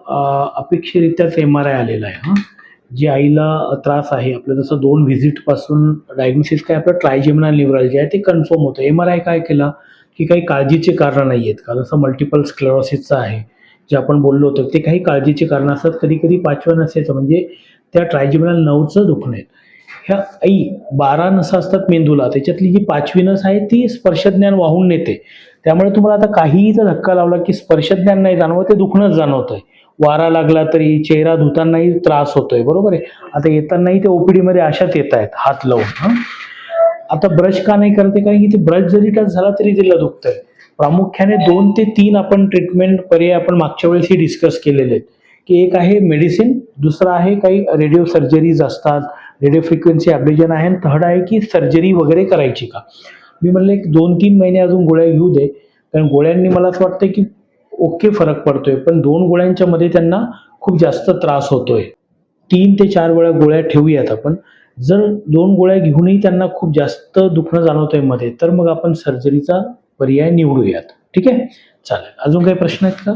अपेक्षितरित्याच MRI आलेला आहे. जी आईला त्रास आहे आपलं, जसं 2 व्हिजिटपासून डायग्नोसिस काय आपलं ट्रायजेमिनल न्यूरॅल्जिया आहे ते कन्फर्म होतं. MRI काय केला, की काही काळजीची कारणं नाही आहेत का? जसं मल्टिपल स्क्लेरोसिसचं आहे, जे आपण बोललो होतो, ते काही काळजीची कारणं असतात. कधी-कधी 5व्या नसेचं म्हणजे त्या ट्रायजेमिनल नर्व्हचं दुखणं आहे. ह्या 12 नसा असतात मेंदूला, त्याच्यातली जी 5वी नस आहे ती स्पर्शज्ञान वाहून नेते. त्यामुळे तुम्हाला आता काहीही जर धक्का लावला, की स्पर्शज्ञान नाही जाणवत, ते दुखणंच जाणवतंय. वारा लागला तरी, चेहरा धुतानाही त्रास होतोय, बरोबर आहे. आता येतानाही ते OPDमध्ये अशाच येतायत हात लावून. आता ब्रश का नाही करत आहे? कारण की ते ब्रश जरी टच झाला तरी तिला दुखतंय. प्रामुख्याने 2 ते 3 आपण ट्रीटमेंट पर्याय आपण मागच्या वेळेसही डिस्कस केलेले आहेत, की एक आहे मेडिसिन, दुसरं आहे काही रेडिओ सर्जरीज असतात, रेडिओ फ्रिक्वेन्सी अब्लेजन आहे, आणि थर्ड आहे की सर्जरी वगैरे करायची का? मी म्हणलं एक 2-3 महिने अजून गोळ्या घेऊ दे, कारण गोळ्यांनी मला असं वाटतं की ओके फरक पडतोय, पण 2 गोळ्यांच्या मध्ये त्यांना खूप जास्त त्रास होतोय. 3 ते 4 वेळा गोळ्या ठेवूयात आपण. जर 2 गोळ्या घेऊनही त्यांना खूप जास्त दुखणं जाणवतंय मध्ये, तर मग आपण सर्जरीचा पर्याय निवडूयात. ठीक आहे? चालेल. अजून काही प्रश्न आहेत का?